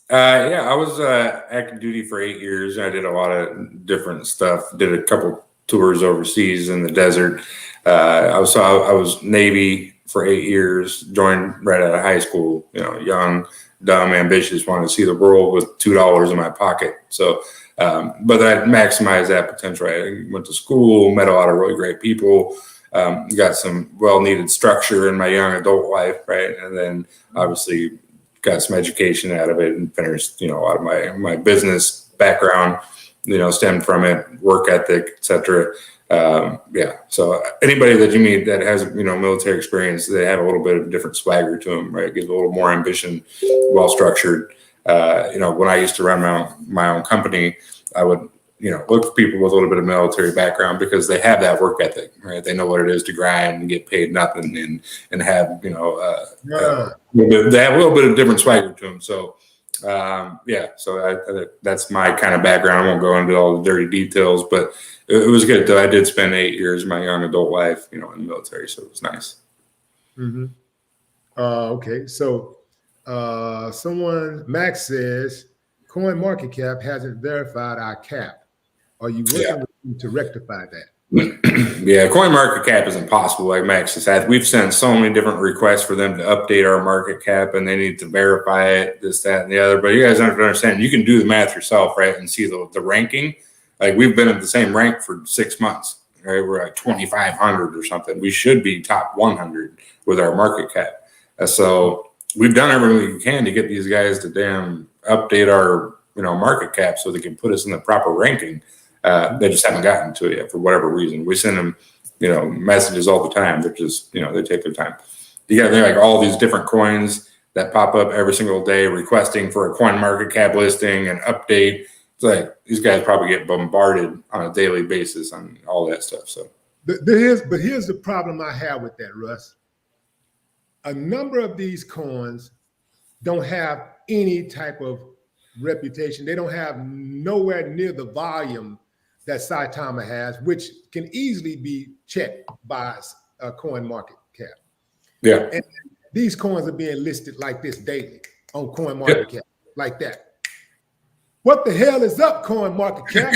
Yeah, I was active duty for 8 years. I did a lot of different stuff. Did a couple tours overseas in the desert. I was Navy for 8 years. Joined right out of high school. You know, young, dumb, ambitious. Wanted to see the world with $2 in my pocket. So, but I maximized that potential. I went to school, met a lot of really great people. Got some well-needed structure in my young adult life, right? And then obviously got some education out of it and finished, you know, a lot of my business background, you know, stemmed from it, work ethic, et cetera. Yeah. So anybody that you meet that has, you know, military experience, they have a little bit of different swagger to them, right? Gives a little more ambition, well-structured. You know, when I used to run my own company, I would, you know, look for people with a little bit of military background because they have that work ethic, right? They know what it is to grind and get paid nothing and have, you know, they have a little bit of different swagger to them. So, yeah, so that's my kind of background. I won't go into all the dirty details, but it was good. I did spend 8 years of my young adult life, you know, in the military. So it was nice. Mm-hmm. Okay. So Max says, CoinMarketCap hasn't verified our cap. Are you working with them to rectify that? Yeah, CoinMarketCap is impossible. Like Max has said, we've sent so many different requests for them to update our market cap, and they need to verify it, this, that, and the other. But you guys have to understand, you can do the math yourself, right, and see the ranking. Like we've been at the same rank for 6 months, right? We're at 2,500 or something. We should be top 100 with our market cap. So we've done everything we can to get these guys to damn update our, you know, market cap so they can put us in the proper ranking. They just haven't gotten to it yet for whatever reason. We send them, you know, messages all the time. They're just, you know, they take their time. You got like all these different coins that pop up every single day requesting for a coin market cap listing and update. It's like these guys probably get bombarded on a daily basis on all that stuff. So, but here's the problem I have with that, Russ. A number of these coins don't have any type of reputation. They don't have nowhere near the volume that Saitama has, which can easily be checked by a coin market cap. Yeah. And these coins are being listed like this daily on coin market cap, like that. What the hell is up, coin market cap?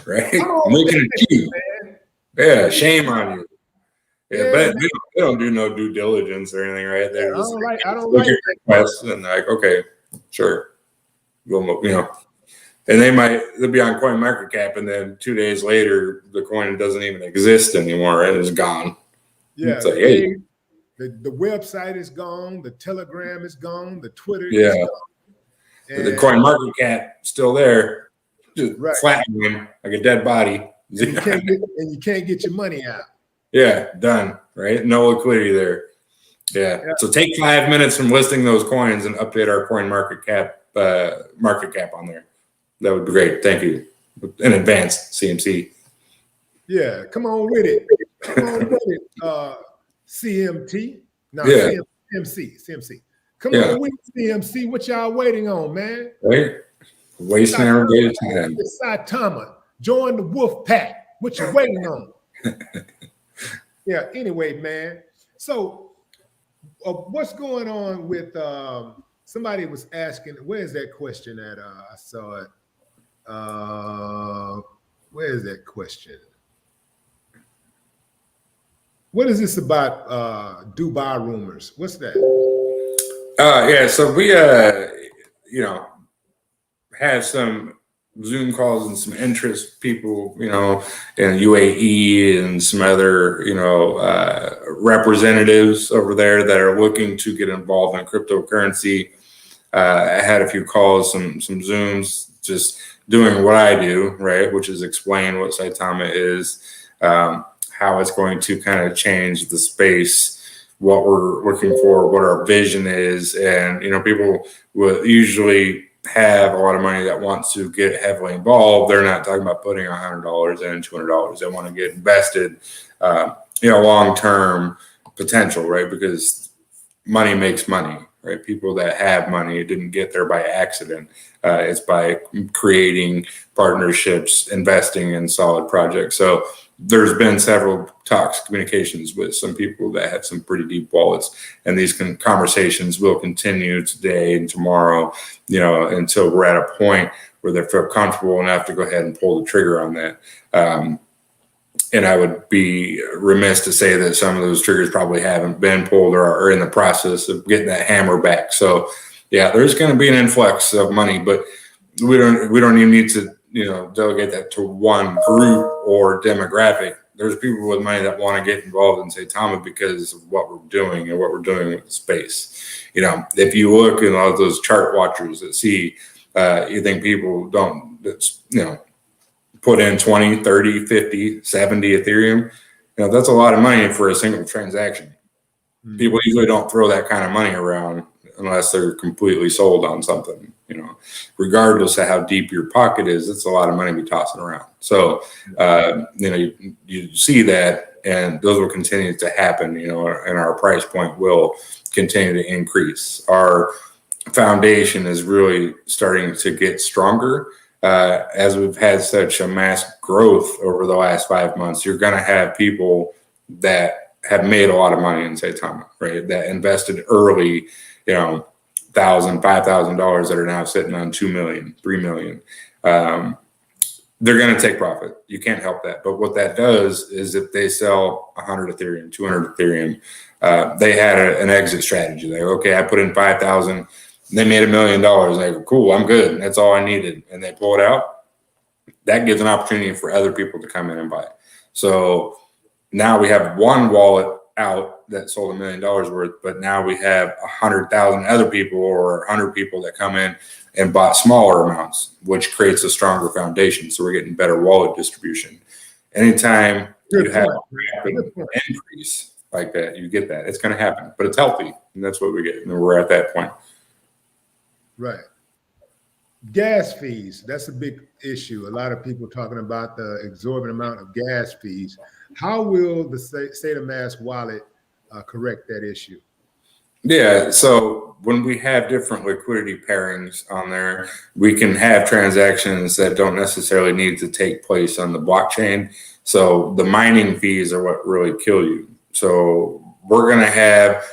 Right? Making it cute. Yeah, shame on you. Yeah, but they don't do no due diligence or anything, right? They're just I don't like requests and like, okay, sure. We'll, you know. And they'll be on coin market cap, and then 2 days later, the coin doesn't even exist anymore, right? It's gone. Yeah. It's like, hey. The website is gone, the Telegram is gone, the Twitter is gone. And the coin market cap still there, just flattening like a dead body. And you can't get your money out. Yeah, done. Right? No liquidity there. Yeah. So take 5 minutes from listing those coins and update our coin market cap on there. That would be great. Thank you in advance, CMC. Yeah, come on with it. Come on with it, CMT. No, yeah. CMC. Come on with it, CMC. What y'all waiting on, man? Right? Wasting our day time. Saitama. Join the wolf pack. What you waiting on? Yeah, anyway, man. So what's going on with somebody was asking, where's that question at? I saw it. Where is that question? What is this about Dubai rumors? What's that? Yeah, so we you know, have some Zoom calls and some interest people, you know, in UAE and some other, you know, representatives over there that are looking to get involved in cryptocurrency. I had a few calls, some Zooms, just doing what I do, right, which is explain what Saitama is, how it's going to kind of change the space, what we're looking for, what our vision is. And, you know, people will usually have a lot of money that wants to get heavily involved. They're not talking about putting $100 in, $200. They want to get invested, long-term potential, right? Because money makes money, right? People that have money didn't get there by accident. It's by creating partnerships, investing in solid projects. So there's been several talks, communications with some people that have some pretty deep wallets, and these conversations will continue today and tomorrow, until we're at a point where they feel comfortable enough to go ahead and pull the trigger on that. And I would be remiss to say that some of those triggers probably haven't been pulled or are in the process of getting that hammer back. So yeah, there's going to be an influx of money, but we don't even need to, delegate that to one group or demographic. There's people with money that want to get involved in Saitama because of what we're doing and what we're doing with the space. If you look at all those chart watchers that see, you think people don't, put in 20, 30, 50, 70 Ethereum, that's a lot of money for a single transaction. Mm-hmm. People usually don't throw that kind of money around unless they're completely sold on something, regardless of how deep your pocket is, it's a lot of money to be tossing around. So, you see that, and those will continue to happen, and our price point will continue to increase. Our foundation is really starting to get stronger. As we've had such a mass growth over the last 5 months, you're going to have people that have made a lot of money in Saitama, right? That invested early, $1,000, $5,000 that are now sitting on 2 million, 3 million. They're going to take profit. You can't help that. But what that does is if they sell 100 Ethereum, 200 Ethereum, they had an exit strategy. Like, okay, I put in 5,000. They made $1 million. Like, cool, I'm good. That's all I needed. And they pull it out. That gives an opportunity for other people to come in and buy. So now we have one wallet out that sold $1 million worth, but now we have 100,000 other people or 100 people that come in and bought smaller amounts, which creates a stronger foundation. So we're getting better wallet distribution. Anytime you have a rapid increase like that, you get that. It's going to happen, but it's healthy. And that's what we get. And we're at that point. Right. Gas fees, that's a big issue. A lot of people talking about the exorbitant amount of gas fees. How will the State of Mass wallet correct that issue? Yeah, so when we have different liquidity pairings on there, we can have transactions that don't necessarily need to take place on the blockchain. So the mining fees are what really kill you. So we're going to have,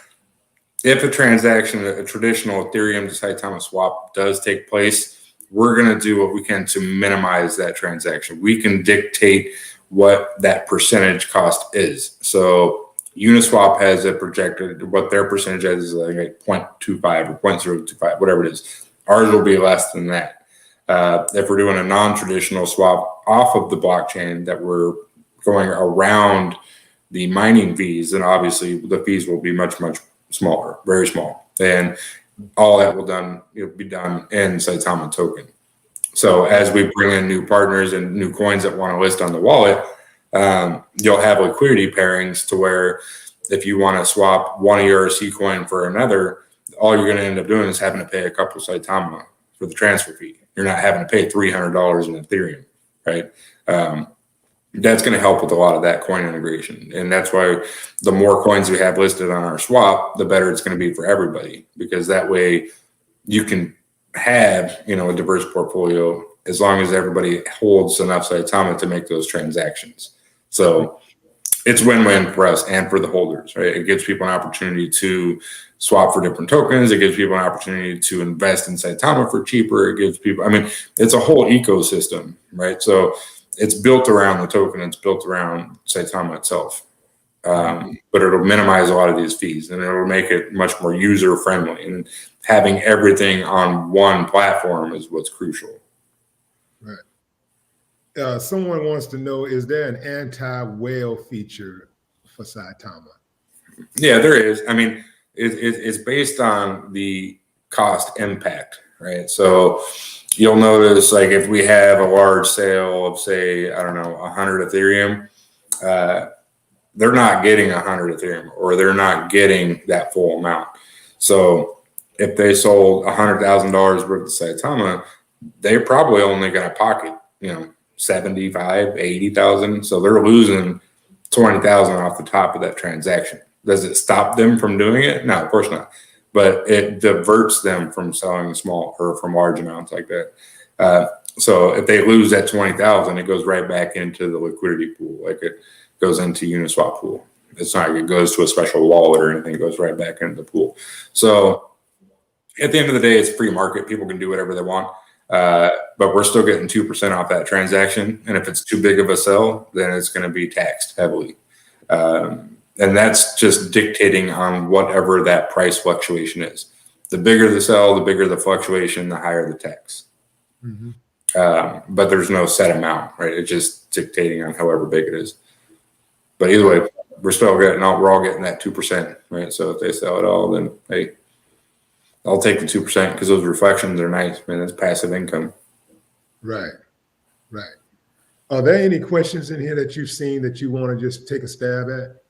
if a transaction, a traditional Ethereum to Saitama swap does take place, we're going to do what we can to minimize that transaction. We can dictate what that percentage cost is. So Uniswap has it projected, what their percentage is like 0.25 or 0.025, whatever it is. Ours will be less than that. If we're doing a non-traditional swap off of the blockchain that we're going around the mining fees, then obviously the fees will be much, much smaller, very small. And all that will be done in Saitama token. So as we bring in new partners and new coins that want to list on the wallet, you'll have liquidity pairings to where if you want to swap one of your C coin for another, all you're going to end up doing is having to pay a couple Saitama for the transfer fee. You're not having to pay $300 in Ethereum, right? That's going to help with a lot of that coin integration. And that's why the more coins we have listed on our swap, the better it's going to be for everybody, because that way you can have, a diverse portfolio as long as everybody holds enough Saitama to make those transactions. So it's win-win for us and for the holders, right? It gives people an opportunity to swap for different tokens. It gives people an opportunity to invest in Saitama for cheaper. It gives people, it's a whole ecosystem, right? So it's built around the token. It's built around Saitama itself. But it'll minimize a lot of these fees and it'll make it much more user-friendly. And having everything on one platform is what's crucial. Right. Someone wants to know, is there an anti-whale feature for Saitama? Yeah, there is. It's based on the cost impact, right? So you'll notice, like, if we have a large sale of, say, 100 Ethereum, they're not getting 100 Ethereum, or they're not getting that full amount. So if they sold $100,000 worth of Saitama, they're probably only going to pocket, 75, 80,000. So they're losing 20,000 off the top of that transaction. Does it stop them from doing it? No, of course not. But it diverts them from selling small or from large amounts like that. So if they lose that 20,000, it goes right back into the liquidity pool, like it goes into Uniswap pool. It's not like it goes to a special wallet or anything. It goes right back into the pool. So at the end of the day, it's free market. People can do whatever they want. But we're still getting 2% off that transaction. And if it's too big of a sell, then it's going to be taxed heavily. And that's just dictating on whatever that price fluctuation is. The bigger the sell, the bigger the fluctuation, the higher the tax. Mm-hmm. But there's no set amount, right? It's just dictating on however big it is. But either way, we're all getting that 2%, right? So if they sell it all, then hey, I'll take the 2% because those reflections are nice, man. That's passive income. Right. Are there any questions in here that you've seen that you want to just take a stab at?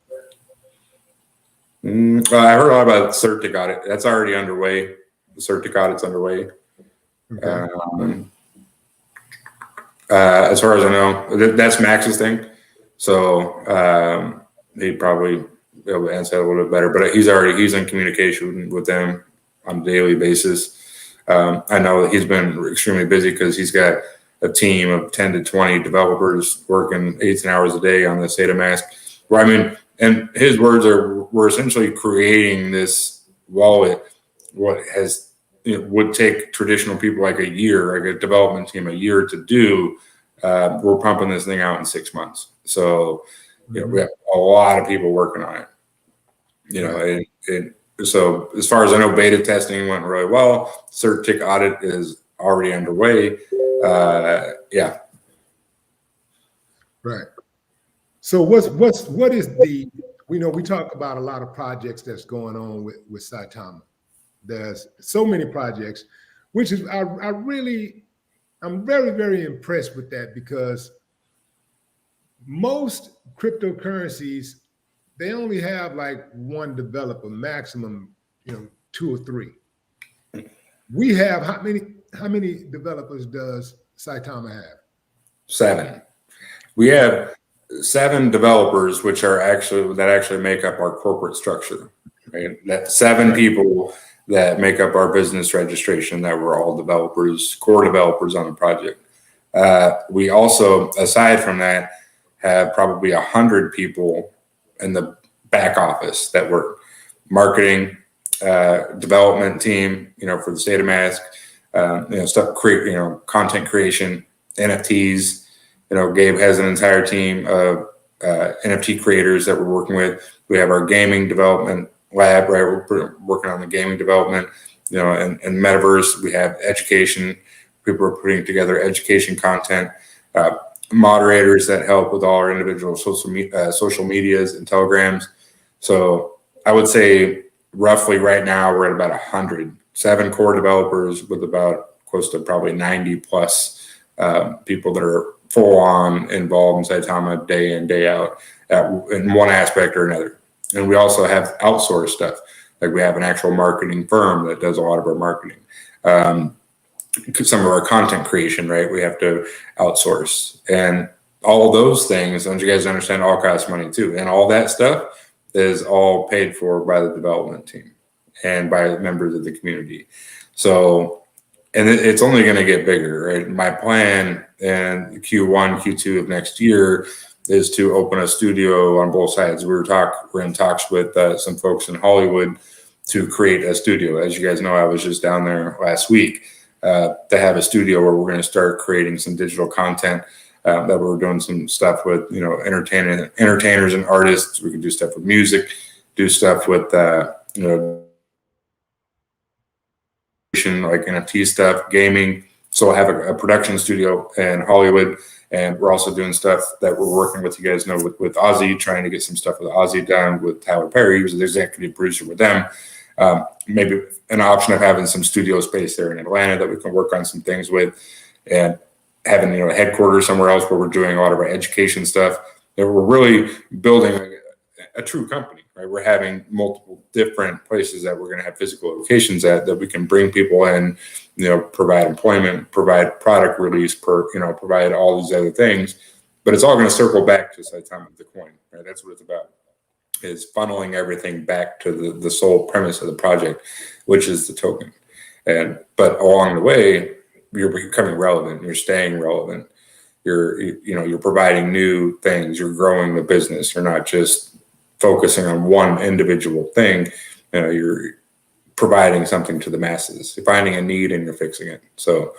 I heard a lot about Circa audit. That's already underway. The Circa audit's underway. Okay. As far as I know, that's Max's thing. So he'd probably be able to answer that a little bit better. But he's in communication with them on a daily basis. I know that he's been extremely busy because he's got a team of 10 to 20 developers working 18 hours a day on this Saitama. And his words are, we're essentially creating this wallet. What would take traditional people like a year, like a development team, a year to do. We're pumping this thing out in 6 months. So, we have a lot of people working on it. So as far as I know, beta testing went really well. Circa audit is already underway. Yeah. Right. So what is the, we talk about a lot of projects that's going on with Saitama. There's so many projects, which is, I'm very, very impressed with that, because most cryptocurrencies, they only have like one developer, maximum, 2 or 3. We have, how many developers does Saitama have? 7. We have 7 developers, which are actually make up our corporate structure. Right? That 7 people that make up our business registration, that we're all developers, core developers on the project. We also, aside from that, have probably 100 people in the back office that work marketing, development team, for the Saitama, stuff, content creation, NFTs. Gabe has an entire team of NFT creators that we're working with. We have our gaming development lab, right? We're working on the gaming development, and metaverse. We have education. People are putting together education content. Moderators that help with all our individual social medias and telegrams. So I would say roughly right now we're at about 107 core developers with about close to probably 90 plus people that are full on involved in Saitama day in, day out in one aspect or another. And we also have outsourced stuff. Like we have an actual marketing firm that does a lot of our marketing. Some of our content creation, right? We have to outsource, and all those things, don't you guys understand, all cost money too. And all that stuff is all paid for by the development team and by members of the community. So, and it's only going to get bigger, right? My plan in Q1, Q2 of next year is to open a studio on both sides. We're in talks with some folks in Hollywood to create a studio. As you guys know, I was just down there last week. To have a studio where we're going to start creating some digital content, that we're doing some stuff with, entertainers and artists. We can do stuff with music, do stuff with, like NFT stuff, gaming. So I have a production studio in Hollywood, and we're also doing stuff that we're working with, you guys know, with Ozzy, trying to get some stuff with Ozzy done with Tyler Perry, who's the executive producer with them. Maybe an option of having some studio space there in Atlanta that we can work on some things with, and having, a headquarters somewhere else where we're doing a lot of our education stuff. And we're really building a true company, right? We're having multiple different places that we're going to have physical locations at that we can bring people in, provide employment, provide product release, provide all these other things. But it's all going to circle back to Saitama, the coin, right? That's what it's about, is funneling everything back to the sole premise of the project, which is the token. But along the way, you're becoming relevant. You're staying relevant. You're providing new things. You're growing the business. You're not just focusing on one individual thing. You're providing something to the masses. You're finding a need and you're fixing it. So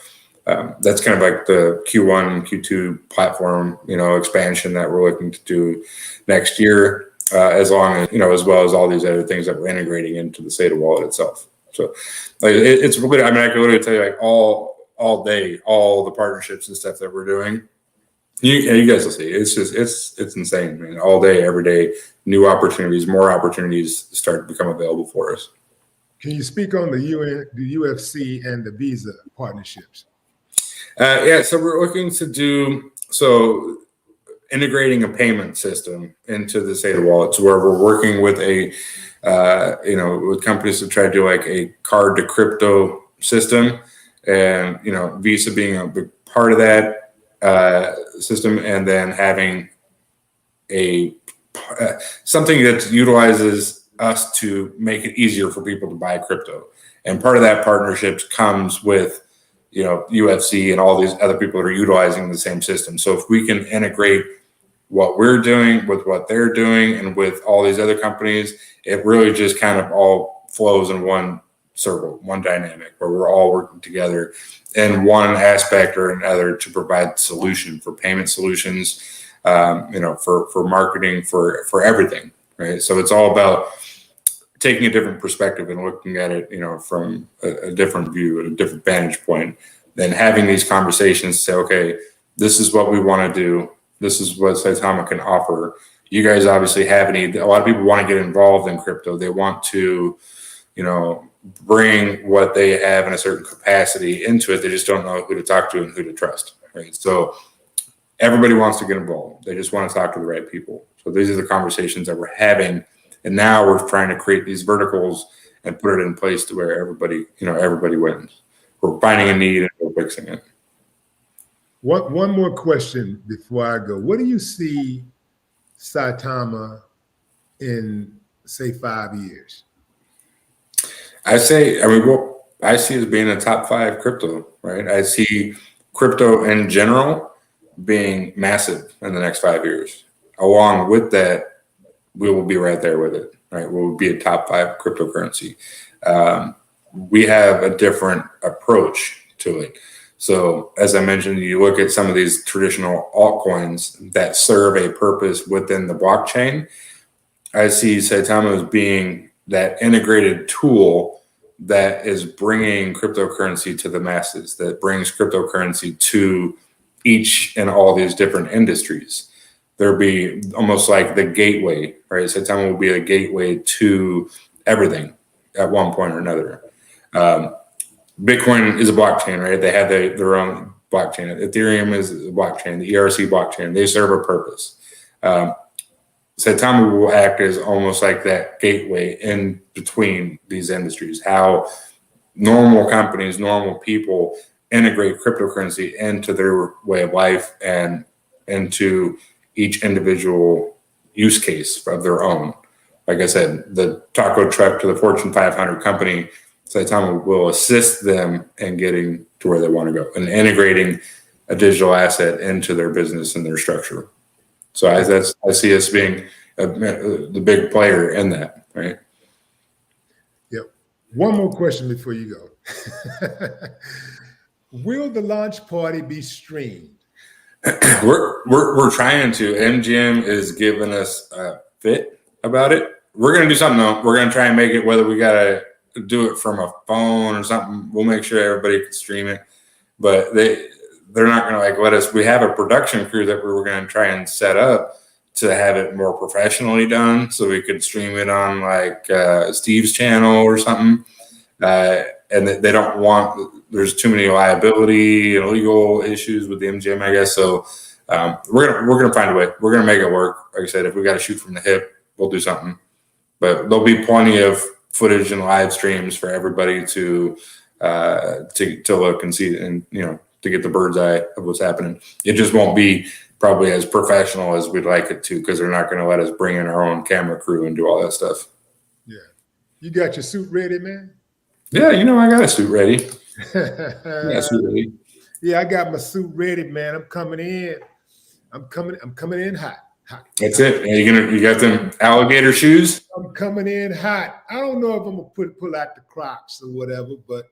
that's kind of like the Q1 and Q2 platform, expansion that we're looking to do next year, as long as, as well as all these other things that we're integrating into the SATA wallet itself. So it's really, I could literally tell you like all day, all the partnerships and stuff that we're doing. You guys will see. It's just it's insane, man. All day, every day, new opportunities, more opportunities start to become available for us. Can you speak on the UFC and the Visa partnerships? Yeah, so we're looking to do integrating a payment system into the SATA wallets, where we're working with with companies to try to do like a card to crypto system, and Visa being a big part of that system, and then having something that utilizes us to make it easier for people to buy crypto. And part of that partnership comes with UFC and all these other people that are utilizing the same system. So if we can integrate what we're doing with what they're doing and with all these other companies, it really just kind of all flows in one circle, one dynamic, where we're all working together in one aspect or another to provide solution for payment solutions, for marketing, for everything, right? So it's all about taking a different perspective and looking at it, from a different view, a different vantage point, then having these conversations, say, okay, this is what we want to do. This is what Saitama can offer. You guys obviously have a need. A lot of people want to get involved in crypto. They want to, bring what they have in a certain capacity into it. They just don't know who to talk to and who to trust, right? So everybody wants to get involved. They just want to talk to the right people. So these are the conversations that we're having. And now we're trying to create these verticals and put it in place to where everybody wins. We're finding a need and we're fixing it. One more question before I go. What do you see Saitama in, say, 5 years? I see it as being a top 5 crypto, right? I see crypto in general being massive in the next 5 years. Along with that, we will be right there with it, right? We'll be a top 5 cryptocurrency. We have a different approach to it. So as I mentioned, you look at some of these traditional altcoins that serve a purpose within the blockchain. I see Saitama as being that integrated tool that is bringing cryptocurrency to the masses, that brings cryptocurrency to each and all these different industries. There'll be almost like the gateway, right? Saitama will be a gateway to everything at one point or another. Bitcoin is a blockchain, right? They have their own blockchain. Ethereum is a blockchain, the ERC blockchain. They serve a purpose. Saitama will act as almost like that gateway in between these industries, how normal companies, normal people integrate cryptocurrency into their way of life and into each individual use case of their own. Like I said, the taco truck to the Fortune 500 company, Saitama will assist them in getting to where they want to go and integrating a digital asset into their business and their structure. So I see us being the big player in that, right? Yep. One more question before you go. Will the launch party be streamed? We're trying to. MGM is giving us a fit about it. We're gonna do something though. We're gonna try and make it, whether we gotta do it from a phone or something. We'll make sure everybody can stream it. But they're not gonna let us. We have a production crew that we were gonna try and set up to have it more professionally done, so we could stream it on like Steve's channel or something. And they don't want. There's too many liability and legal issues with the MGM, I guess. So we're gonna find a way. We're gonna make it work. Like I said, if we got to shoot from the hip, we'll do something. But there'll be plenty of footage and live streams for everybody to look and see, and to get the bird's eye of what's happening. It just won't be probably as professional as we'd like it to, because they're not going to let us bring in our own camera crew and do all that stuff. Yeah. You got your suit ready, man? Yeah, I got a suit ready. Yeah, suit ready. Yeah, I got my suit ready, man. I'm coming in. I'm coming in hot. That's it. You got them alligator shoes? I'm coming in hot. I don't know if I'm gonna pull out the Crocs or whatever, but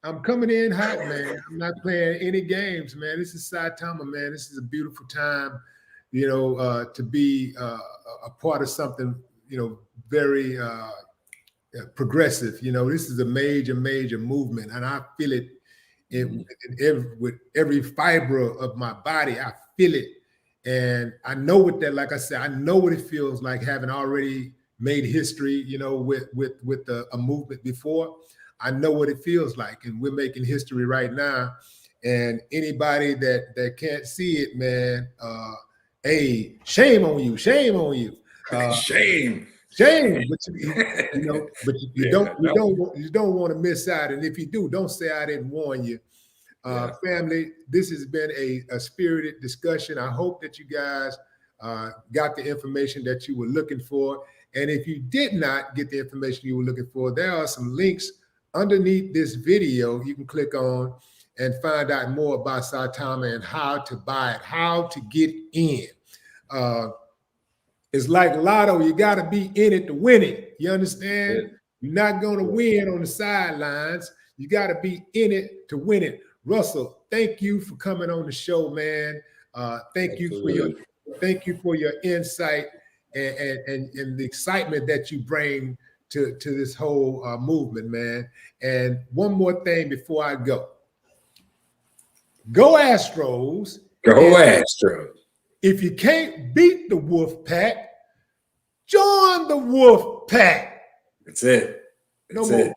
I'm coming in hot, man. I'm not playing any games, man. This is Saitama, man. This is a beautiful time, to be a part of something, very progressive. This is a major movement, and I feel it with every fiber of my body. I feel it, and I know what that. Like I said, I know what it feels like, having already made history, with a movement before. I know what it feels like, and we're making history right now. And anybody that can't see it, man, hey, shame on you, shame on you, shame. But you don't want to miss out. And if you do, don't say I didn't warn you. Family, this has been a spirited discussion. I hope that you guys got the information that you were looking for. And if you did not get the information you were looking for, there are some links underneath this video you can click on and find out more about Saitama and how to buy it, how to get in. It's like lotto. You got to be in it to win it. You understand? Yeah. You're not going to win on the sidelines. You got to be in it to win it. Russell, thank you for coming on the show, man. Thank you for your insight and the excitement that you bring to this whole movement, man. And one more thing before I go. Go Astros. Go Astros. If you can't beat the Wolf Pack, join the Wolf Pack. That's it. That's it.